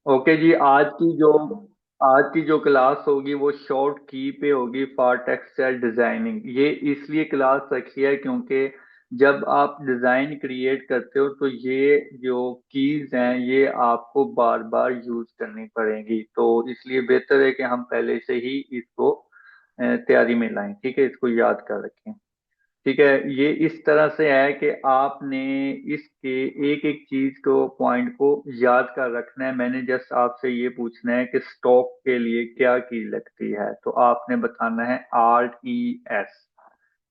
Okay जी। आज की जो क्लास होगी वो शॉर्ट की पे होगी फॉर टेक्सटाइल डिजाइनिंग। ये इसलिए क्लास रखी है क्योंकि जब आप डिजाइन क्रिएट करते हो तो ये जो कीज हैं ये आपको बार बार यूज करनी पड़ेगी, तो इसलिए बेहतर है कि हम पहले से ही इसको तैयारी में लाएं। ठीक है, इसको याद कर रखें। ठीक है, ये इस तरह से है कि आपने इसके एक एक चीज को पॉइंट को याद कर रखना है। मैंने जस्ट आपसे ये पूछना है कि स्टॉक के लिए क्या की लगती है, तो आपने बताना है RES।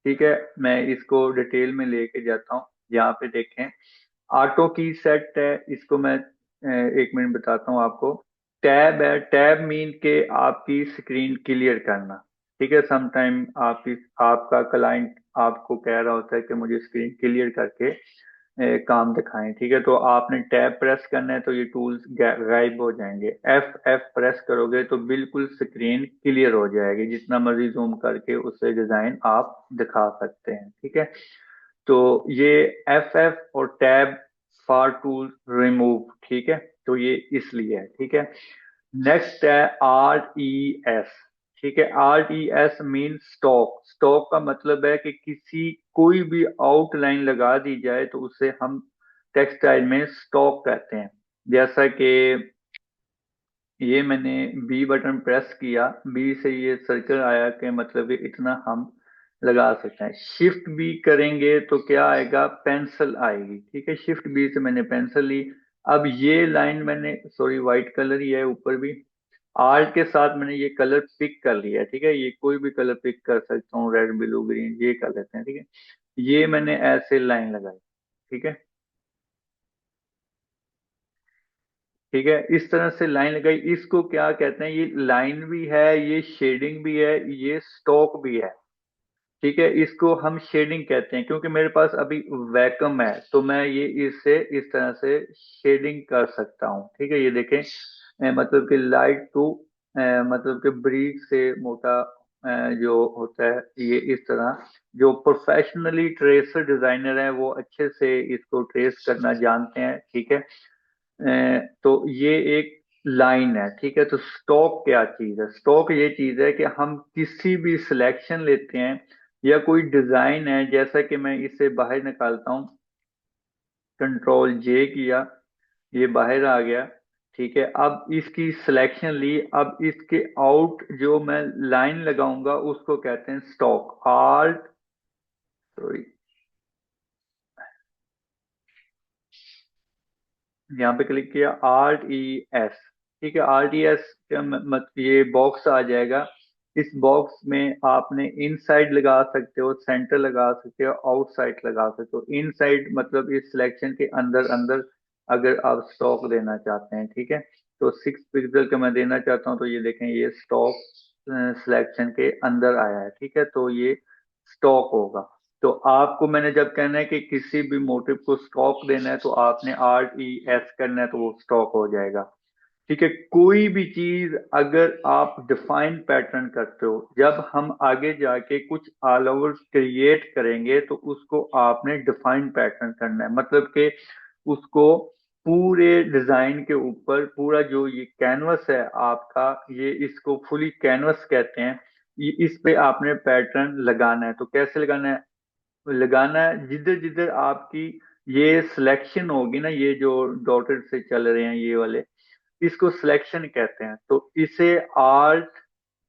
ठीक है, मैं इसको डिटेल में लेके जाता हूँ। यहाँ पे देखें, ऑटो की सेट है, इसको मैं 1 मिनट बताता हूँ आपको। टैब है, टैब मीन के आपकी स्क्रीन क्लियर करना। ठीक है, समटाइम आपका क्लाइंट आपको कह रहा होता है कि मुझे स्क्रीन क्लियर करके काम दिखाएं। ठीक है, तो आपने टैब प्रेस करना है तो ये टूल्स गायब हो जाएंगे। F प्रेस करोगे तो बिल्कुल स्क्रीन क्लियर हो जाएगी, जितना मर्जी जूम करके उससे डिजाइन आप दिखा सकते हैं। ठीक है, तो ये FF और टैब फॉर टूल रिमूव। ठीक है, तो ये इसलिए है। ठीक है, नेक्स्ट है RES। ठीक है, RES मीन स्टॉक। स्टॉक का मतलब है कि किसी कोई भी आउटलाइन लगा दी जाए तो उसे हम टेक्सटाइल में स्टॉक कहते हैं। जैसा कि ये मैंने बी बटन प्रेस किया, बी से ये सर्कल आया कि मतलब ये इतना हम लगा सकते हैं। शिफ्ट बी करेंगे तो क्या आएगा, पेंसिल आएगी। ठीक है, शिफ्ट बी से मैंने पेंसिल ली। अब ये लाइन मैंने, सॉरी वाइट कलर ही है ऊपर भी, आर्ट के साथ मैंने ये कलर पिक कर लिया है। ठीक है, ये कोई भी कलर पिक कर सकता हूँ, रेड ब्लू ग्रीन ये कर लेते हैं। ठीक है, ये मैंने ऐसे लाइन लगाई। ठीक है, ठीक है, इस तरह से लाइन लगाई। इसको क्या कहते हैं, ये लाइन भी है, ये शेडिंग भी है, ये स्टॉक भी है। ठीक है, इसको हम शेडिंग कहते हैं क्योंकि मेरे पास अभी वैक्यूम है, तो मैं ये इससे इस तरह से शेडिंग कर सकता हूँ। ठीक है, ये देखें, मतलब कि लाइट टू, मतलब कि ब्रीक से मोटा, जो होता है ये इस तरह। जो प्रोफेशनली ट्रेसर डिजाइनर हैं वो अच्छे से इसको ट्रेस करना जानते हैं। ठीक है, तो ये एक लाइन है। ठीक है, तो स्टॉक क्या चीज है, स्टॉक ये चीज है कि हम किसी भी सिलेक्शन लेते हैं या कोई डिजाइन है, जैसा कि मैं इसे बाहर निकालता हूँ, कंट्रोल J किया, ये बाहर आ गया। ठीक है, अब इसकी सिलेक्शन ली, अब इसके आउट जो मैं लाइन लगाऊंगा उसको कहते हैं स्टॉक। आर्ट, सॉरी, यहाँ पे क्लिक किया, RES। ठीक है, RES का मत ये बॉक्स आ जाएगा। इस बॉक्स में आपने इनसाइड लगा सकते हो, सेंटर लगा सकते हो, आउटसाइड लगा सकते हो। इनसाइड मतलब इस सिलेक्शन के अंदर अंदर अगर आप स्टॉक देना चाहते हैं। ठीक है, तो 6 पिक्सल का मैं देना चाहता हूँ, तो ये देखें, ये स्टॉक सिलेक्शन के अंदर आया है। ठीक है, तो ये स्टॉक होगा। तो आपको मैंने जब कहना है कि किसी भी मोटिव को स्टॉक देना है तो आपने RES करना है, तो वो स्टॉक हो जाएगा। ठीक है, कोई भी चीज अगर आप डिफाइन पैटर्न करते हो, जब हम आगे जाके कुछ ऑल ओवर क्रिएट करेंगे तो उसको आपने डिफाइन पैटर्न करना है। मतलब कि उसको पूरे डिजाइन के ऊपर, पूरा जो ये कैनवस है आपका, ये इसको फुली कैनवस कहते हैं, ये इस पे आपने पैटर्न लगाना है। तो कैसे लगाना है, लगाना है जिधर जिधर आपकी ये सिलेक्शन होगी ना, ये जो डॉटेड से चल रहे हैं ये वाले, इसको सिलेक्शन कहते हैं। तो इसे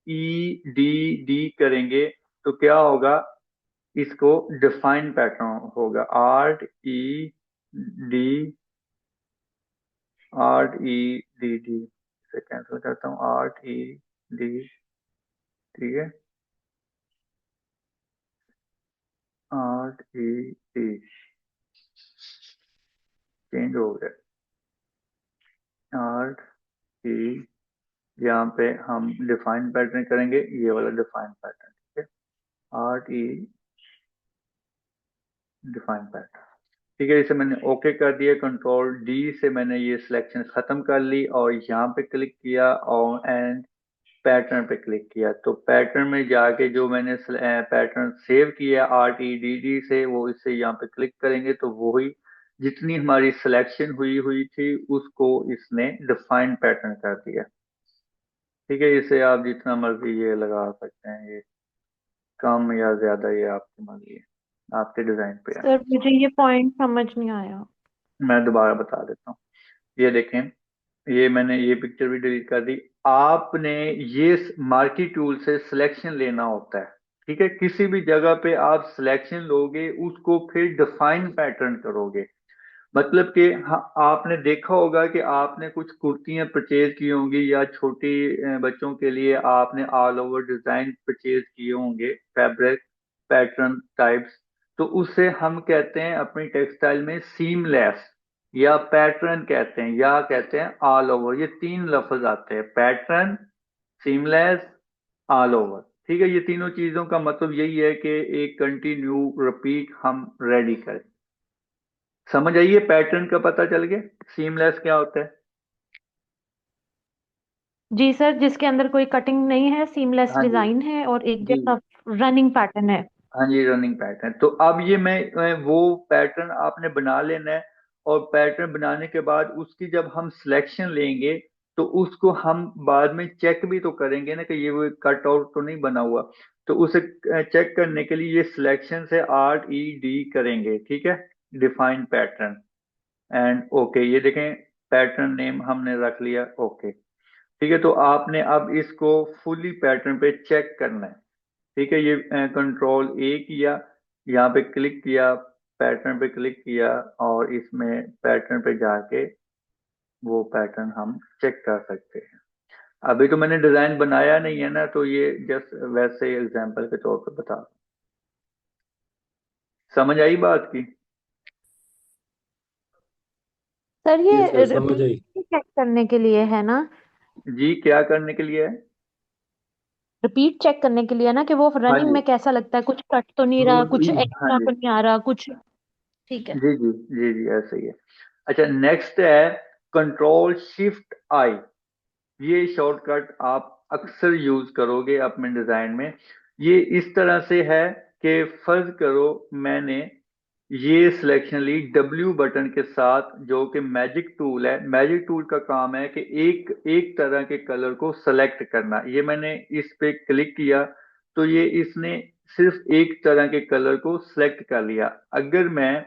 RED करेंगे तो क्या होगा, इसको डिफाइन पैटर्न होगा। RED इसे कैंसिल करता हूँ, RED। ठीक है, RED चेंज हो गया। RE, यहाँ पे हम डिफाइन पैटर्न करेंगे, ये वाला डिफाइन पैटर्न। ठीक है, RE डिफाइन पैटर्न। ठीक है, इसे मैंने ओके कर दिया। कंट्रोल D से मैंने ये सिलेक्शन खत्म कर ली और यहाँ पे क्लिक किया और एंड पैटर्न पे क्लिक किया। तो पैटर्न में जाके जो मैंने पैटर्न सेव किया REDD से, वो इससे यहाँ पे क्लिक करेंगे तो वही जितनी हमारी सिलेक्शन हुई हुई थी उसको इसने डिफाइंड पैटर्न कर दिया। ठीक है, इसे आप जितना मर्जी ये लगा सकते हैं, ये कम या ज्यादा ये आपकी मर्जी है, आपके डिजाइन पे है। सर मुझे ये पॉइंट समझ नहीं आया। मैं दोबारा बता देता हूँ। ये देखें, ये मैंने ये पिक्चर भी डिलीट कर दी। आपने ये मार्की टूल से सिलेक्शन लेना होता है। ठीक है, किसी भी जगह पे आप सिलेक्शन लोगे, उसको फिर डिफाइन पैटर्न करोगे। मतलब कि हाँ, आपने देखा होगा कि आपने कुछ कुर्तियां परचेज की होंगी या छोटी बच्चों के लिए आपने ऑल ओवर डिजाइन परचेज किए होंगे, फैब्रिक पैटर्न टाइप्स। तो उसे हम कहते हैं अपनी टेक्सटाइल में सीमलेस, या पैटर्न कहते हैं, या कहते हैं ऑल ओवर। ये तीन लफ्ज आते हैं, पैटर्न, सीमलेस, ऑल ओवर। ठीक है, ये तीनों चीजों का मतलब यही है कि एक कंटिन्यू रिपीट हम रेडी करें। समझ आइए, पैटर्न का पता चल गया, सीमलेस क्या होता है। जी सर, जिसके अंदर कोई कटिंग नहीं है, सीमलेस हाँ जी। डिजाइन है और एक जी। जैसा रनिंग पैटर्न है। हाँ जी, रनिंग पैटर्न। तो अब ये मैं वो पैटर्न आपने बना लेना है। और पैटर्न बनाने के बाद उसकी जब हम सिलेक्शन लेंगे, तो उसको हम बाद में चेक भी तो करेंगे ना कि ये वो कट आउट तो नहीं बना हुआ। तो उसे चेक करने के लिए ये सिलेक्शन से RED करेंगे। ठीक है, डिफाइन पैटर्न एंड ओके। ये देखें, पैटर्न नेम हमने रख लिया, ओके। ठीक है, तो आपने अब इसको फुली पैटर्न पे चेक करना है। ठीक है, ये कंट्रोल A किया, यहाँ पे क्लिक किया, पैटर्न पे क्लिक किया, और इसमें पैटर्न पे जाके वो पैटर्न हम चेक कर सकते हैं। अभी तो मैंने डिजाइन बनाया नहीं है ना, तो ये जस्ट वैसे एग्जांपल के तौर पर बता। समझ आई बात की? सर जी ये सर समझ आई। रिपीट चेक करने के लिए है ना? जी, क्या करने के लिए है? रिपीट चेक करने के लिए है ना, कि वो हाँ रनिंग जी। में कैसा लगता है, कुछ कट तो नहीं रहा, कुछ हाँ एक्स्ट्रा जी। तो नहीं आ रहा कुछ। ठीक है। जी जी। जी जी, ऐसे ही है। अच्छा, नेक्स्ट है Ctrl+Shift+I। ये शॉर्टकट आप अक्सर यूज करोगे अपने डिजाइन में। ये इस तरह से है कि फर्ज करो मैंने ये सिलेक्शन ली W बटन के साथ, जो कि मैजिक टूल है। मैजिक टूल का काम है कि एक एक तरह के कलर को सेलेक्ट करना। ये मैंने इस पे क्लिक किया, तो ये इसने सिर्फ एक तरह के कलर को सेलेक्ट कर लिया। अगर मैं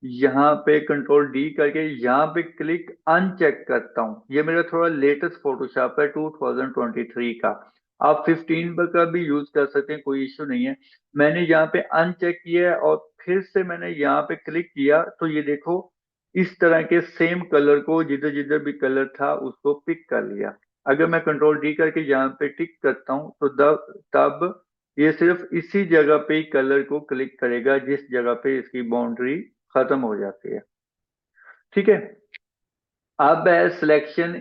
यहाँ पे Ctrl+D करके यहाँ पे क्लिक अनचेक करता हूँ, ये मेरा थोड़ा लेटेस्ट फोटोशॉप है 2023 का। आप 15 पर का भी यूज कर सकते हैं, कोई इश्यू नहीं है। मैंने यहाँ पे अनचेक किया है और फिर से मैंने यहाँ पे क्लिक किया, तो ये देखो इस तरह के सेम कलर को जिधर जिधर भी कलर था उसको पिक कर लिया। अगर मैं Ctrl+D करके यहाँ पे टिक करता हूँ, तो तब ये सिर्फ इसी जगह पे ही कलर को क्लिक करेगा जिस जगह पे इसकी बाउंड्री खत्म हो जाती है। ठीक है, अब है सिलेक्शन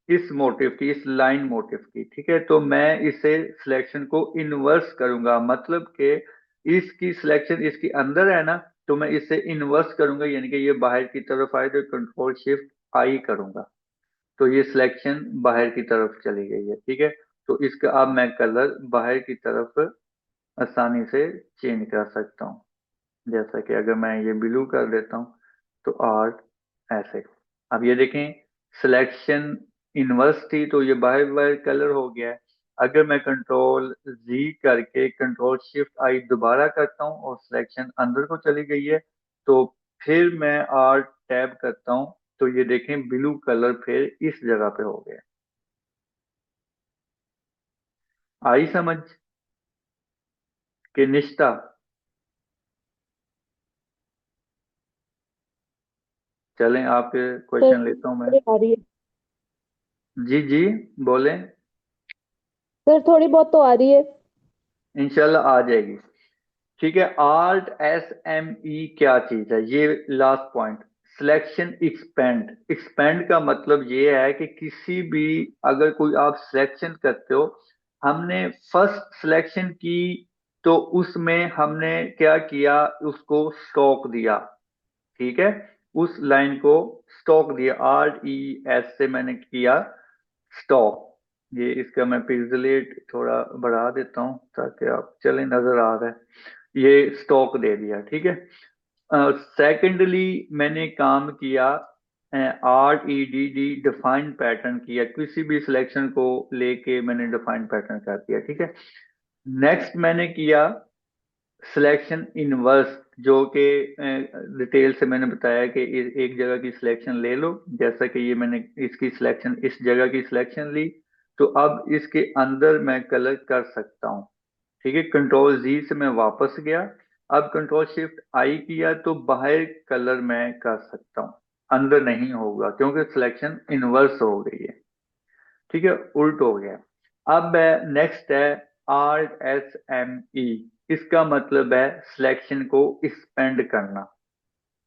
इस मोटिव की, इस लाइन मोटिव की। ठीक है, तो मैं इसे सिलेक्शन को इन्वर्स करूंगा, मतलब कि इसकी सिलेक्शन इसके अंदर है ना, तो मैं इसे इन्वर्स करूंगा, यानी कि ये बाहर की तरफ आए तो Ctrl+Shift+I करूंगा, तो ये सिलेक्शन बाहर की तरफ चली गई है। ठीक है, तो इसका अब मैं कलर बाहर की तरफ आसानी से चेंज कर सकता हूँ। जैसा कि अगर मैं ये ब्लू कर देता हूँ, तो आर्ट ऐसे। अब ये देखें, सिलेक्शन इनवर्स थी तो ये बाहर बाहर कलर हो गया है। अगर मैं Ctrl+Z करके Ctrl+Shift+I दोबारा करता हूँ और सिलेक्शन अंदर को चली गई है, तो फिर मैं आर्ट टैब करता हूँ, तो ये देखें ब्लू कलर फिर इस जगह पे हो गया। आई समझ के निष्ठा? चलें, आपके सर क्वेश्चन लेता हूँ मैं। थोड़ी आ रही है। जी जी, बोलें। सर थोड़ी बहुत तो आ रही है। इंशाल्लाह आ जाएगी। ठीक है, Alt+SME क्या चीज है, ये last point. Selection expand. Expand का मतलब ये है कि किसी भी, अगर कोई आप सिलेक्शन करते हो, हमने फर्स्ट सिलेक्शन की, तो उसमें हमने क्या किया, उसको स्टॉक दिया। ठीक है, उस लाइन को स्टॉक दिया, RES से मैंने किया स्टॉक। ये इसका मैं पिक्सेलेट थोड़ा बढ़ा देता हूँ ताकि आप चले, नजर आ रहा है। ये स्टॉक दे दिया। ठीक है, सेकेंडली मैंने काम किया, REDD डिफाइंड पैटर्न किया, किसी भी सिलेक्शन को लेके मैंने डिफाइंड पैटर्न कर दिया, ठीक है। नेक्स्ट मैंने किया सिलेक्शन इनवर्स, जो कि डिटेल से मैंने बताया कि एक जगह की सिलेक्शन ले लो, जैसा कि ये मैंने इसकी सिलेक्शन, इस जगह की सिलेक्शन ली, तो अब इसके अंदर मैं कलर कर सकता हूँ, ठीक है। कंट्रोल जी से मैं वापस गया, अब कंट्रोल शिफ्ट आई किया तो बाहर कलर मैं कर सकता हूँ, अंदर नहीं होगा क्योंकि सिलेक्शन इनवर्स हो गई है, ठीक है, उल्ट हो गया। अब नेक्स्ट है RSME, इसका मतलब है सिलेक्शन को एक्सपेंड करना,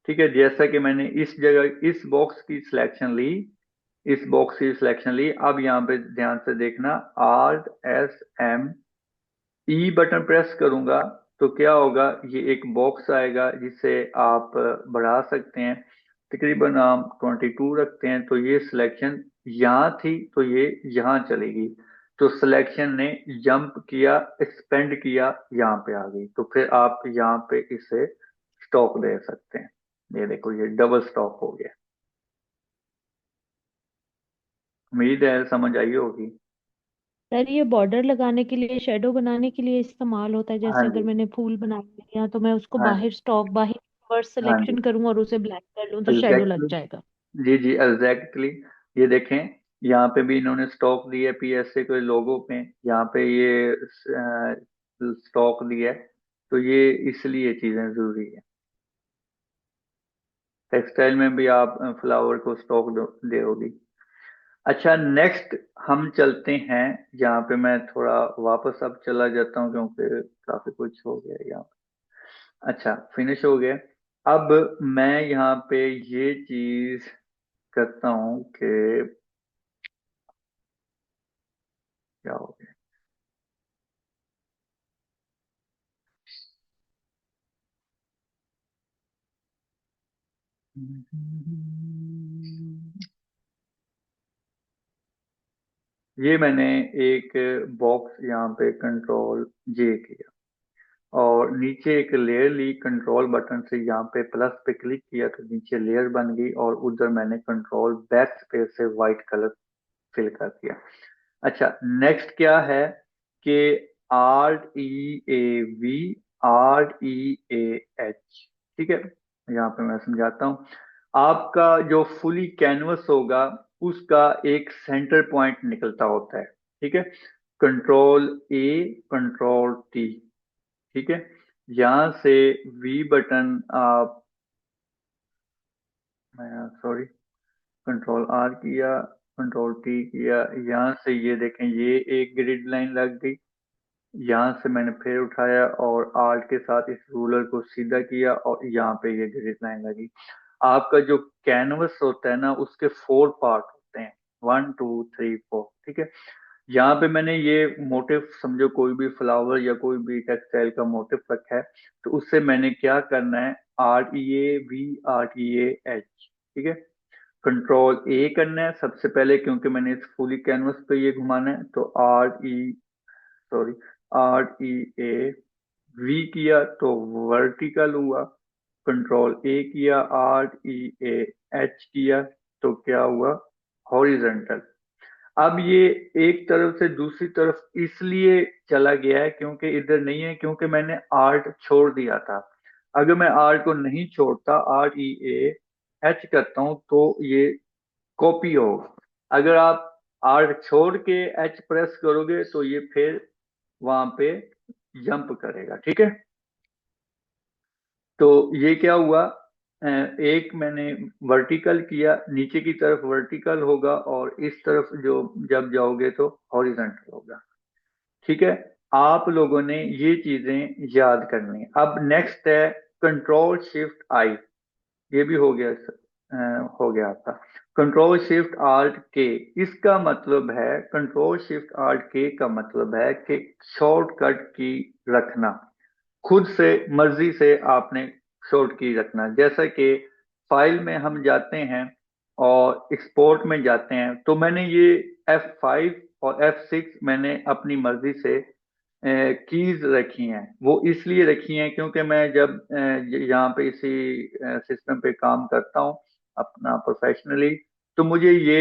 ठीक है। जैसा कि मैंने इस जगह इस बॉक्स की सिलेक्शन ली, इस बॉक्स की सिलेक्शन ली, अब यहाँ पे ध्यान से देखना, RSM ई बटन प्रेस करूंगा तो क्या होगा, ये एक बॉक्स आएगा जिसे आप बढ़ा सकते हैं, तकरीबन आप 22 रखते हैं, तो ये सिलेक्शन यहाँ थी तो ये यहाँ चलेगी, तो सिलेक्शन ने जंप किया, एक्सपेंड किया, यहाँ पे आ गई, तो फिर आप यहाँ पे इसे स्टॉप दे सकते हैं। ये देखो ये डबल स्टॉप हो गया। उम्मीद है समझ आई होगी। सर ये बॉर्डर लगाने के लिए, शेडो बनाने के लिए इस्तेमाल होता है? हाँ जैसे अगर जी, मैंने फूल बना लिया तो मैं उसको हाँ जी, बाहर स्टॉक, बाहर वर्ड हाँ जी, सिलेक्शन करूं और उसे ब्लैक कर लूं तो शेडो लग एग्जैक्टली, जाएगा? जी जी एग्जैक्टली। ये देखें, यहाँ पे भी इन्होंने स्टॉक दिया है PSA के लोगो पे, यहाँ पे ये स्टॉक दिया है, तो ये इसलिए चीजें जरूरी है। टेक्सटाइल में भी आप फ्लावर को स्टॉक दोगी। अच्छा, नेक्स्ट हम चलते हैं, यहाँ पे मैं थोड़ा वापस अब चला जाता हूँ क्योंकि काफी कुछ हो गया यहाँ। अच्छा, फिनिश हो गया। अब मैं यहाँ पे ये चीज करता हूँ कि क्या हो गया, ये मैंने एक बॉक्स यहाँ पे कंट्रोल जे किया और नीचे एक लेयर ली, कंट्रोल बटन से यहाँ पे प्लस पे क्लिक किया तो नीचे लेयर बन गई, और उधर मैंने कंट्रोल बैक स्पेस से वाइट कलर फिल कर दिया। अच्छा, नेक्स्ट क्या है कि REAV, REAH, ठीक है। यहाँ पे मैं समझाता हूँ, आपका जो फुली कैनवस होगा उसका एक सेंटर पॉइंट निकलता होता है, ठीक है। कंट्रोल कंट्रोल T, ठीक है। यहाँ से V बटन आप, सॉरी, कंट्रोल R किया, कंट्रोल T किया, यहाँ से ये देखें ये एक ग्रिड लाइन लग गई, यहाँ से मैंने फिर उठाया और आर्ट के साथ इस रूलर को सीधा किया और यहाँ पे ये ग्रिड लाइन लगी। आपका जो कैनवस होता है ना उसके 4 पार्ट होते हैं, 1 2 3 4, ठीक है। यहाँ पे मैंने ये मोटिव, समझो कोई भी फ्लावर या कोई भी टेक्सटाइल का मोटिव रखा है, तो उससे मैंने क्या करना है, REAV, REAH, ठीक है। कंट्रोल करना है सबसे पहले क्योंकि मैंने इस फुली कैनवस पे ये घुमाना है, तो सॉरी REAV किया तो वर्टिकल हुआ, कंट्रोल किया, REAH किया तो क्या हुआ, हॉरिजेंटल। अब ये एक तरफ से दूसरी तरफ इसलिए चला गया है क्योंकि इधर नहीं है, क्योंकि मैंने आर्ट छोड़ दिया था। अगर मैं आर्ट को नहीं छोड़ता, REAH करता हूं तो ये कॉपी होगा। अगर आप आर्ट छोड़ के H प्रेस करोगे तो ये फिर वहां पे जंप करेगा, ठीक है। तो ये क्या हुआ, एक मैंने वर्टिकल किया, नीचे की तरफ वर्टिकल होगा और इस तरफ जो जब जाओगे तो हॉरिजॉन्टल होगा, ठीक है। आप लोगों ने ये चीजें याद करनी है। अब नेक्स्ट है कंट्रोल शिफ्ट I, ये भी हो गया, हो गया आपका। कंट्रोल शिफ्ट ALT K, इसका मतलब है, कंट्रोल शिफ्ट ALT K का मतलब है कि शॉर्टकट की रखना, खुद से मर्जी से आपने शॉर्ट की रखना। जैसा कि फाइल में हम जाते हैं और एक्सपोर्ट में जाते हैं, तो मैंने ये F5 और F6 मैंने अपनी मर्जी से कीज रखी हैं, वो इसलिए रखी हैं क्योंकि मैं जब यहाँ पे इसी सिस्टम पे काम करता हूँ अपना प्रोफेशनली, तो मुझे ये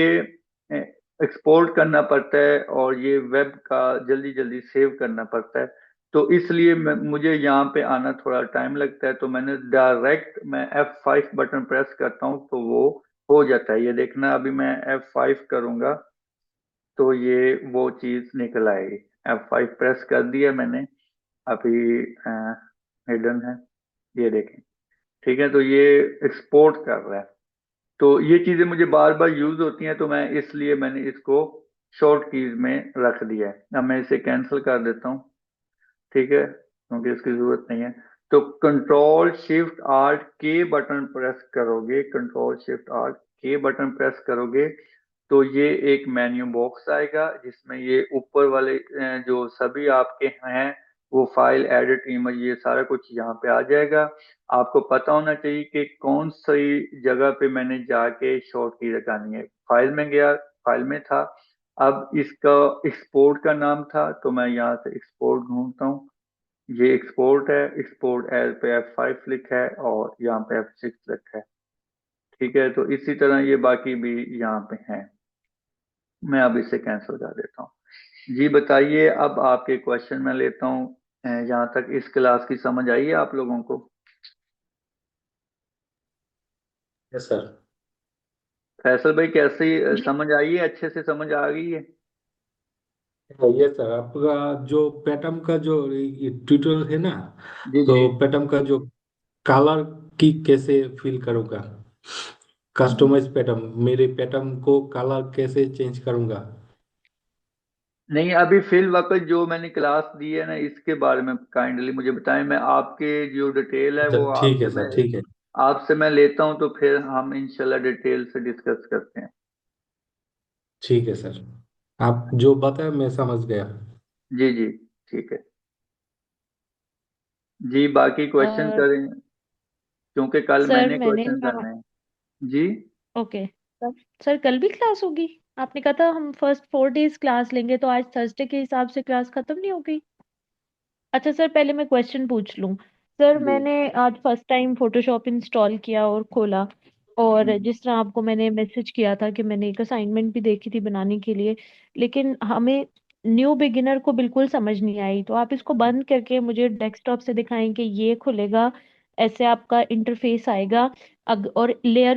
एक्सपोर्ट करना पड़ता है और ये वेब का जल्दी जल्दी सेव करना पड़ता है। तो इसलिए मुझे यहाँ पे आना थोड़ा टाइम लगता है, तो मैं F5 बटन प्रेस करता हूँ तो वो हो जाता है। ये देखना, अभी मैं F5 करूंगा तो ये वो चीज निकल आएगी। F5 प्रेस कर दिया मैंने, अभी हिडन है, ये देखें। ठीक है, तो ये एक्सपोर्ट कर रहा है। तो ये चीजें मुझे बार बार यूज होती हैं, तो मैं इसलिए मैंने इसको शॉर्ट कीज में रख दिया है। अब मैं इसे कैंसिल कर देता हूँ, ठीक है, क्योंकि इसकी जरूरत नहीं है। तो कंट्रोल शिफ्ट आर्ट के बटन प्रेस करोगे, कंट्रोल शिफ्ट आर्ट के बटन प्रेस करोगे तो ये एक मेन्यू बॉक्स आएगा जिसमें ये ऊपर वाले जो सभी आपके हैं वो फाइल, एडिट, इमेज, ये सारा कुछ यहाँ पे आ जाएगा। आपको पता होना चाहिए कि कौन सी जगह पे मैंने जाके शॉर्ट की लगानी है। फाइल में गया, फाइल में था, अब इसका एक्सपोर्ट का नाम था तो मैं यहाँ से एक्सपोर्ट ढूंढता हूँ। ये एक्सपोर्ट है, एक्सपोर्ट एज पे F5 लिखा है और यहाँ पे F6 लिखा है। ठीक है, तो इसी तरह ये बाकी भी यहाँ पे हैं। मैं अब इसे कैंसिल कर देता हूँ। जी बताइए, अब आपके क्वेश्चन मैं लेता हूँ। जहाँ तक इस क्लास की समझ आई है आप लोगों को? Yes sir. फैसल भाई कैसी जी। समझ आई है? अच्छे से समझ आ गई है? यस सर, आपका जो पैटर्न का जो ट्यूटोरियल है ना, जी तो जी। पैटर्न का जो कलर की कैसे फिल करूँगा, हम्म। कस्टमाइज पैटर्न, मेरे पैटर्न को कलर कैसे चेंज करूँगा। नहीं, अभी फिल वक्त जो मैंने क्लास दी है ना, इसके बारे में काइंडली मुझे बताएं। मैं आपके जो डिटेल है अच्छा वो ठीक है सर, ठीक है। आपसे मैं लेता हूँ, तो फिर हम इंशाल्लाह डिटेल से डिस्कस करते हैं। ठीक है सर, आप जो बताया मैं समझ गया। जी जी, ठीक है। जी बाकी क्वेश्चन और करें, क्योंकि कल सर मैंने मैंने क्वेश्चन करने हैं। जी। Okay sir. सर कल भी क्लास होगी? आपने कहा था हम फर्स्ट 4 डेज क्लास लेंगे, तो आज थर्सडे के हिसाब से क्लास खत्म नहीं हो गई? अच्छा सर, पहले मैं क्वेश्चन पूछ लूं। सर जी। मैंने आज फर्स्ट टाइम फोटोशॉप इंस्टॉल किया और खोला, और हम्म। जिस तरह आपको मैंने मैसेज किया था कि मैंने एक असाइनमेंट भी देखी थी बनाने के लिए, लेकिन हमें न्यू बिगिनर को बिल्कुल समझ नहीं आई। तो आप इसको बंद करके मुझे डेस्कटॉप से दिखाएं कि ये खुलेगा, ऐसे आपका इंटरफेस आएगा। और लेयर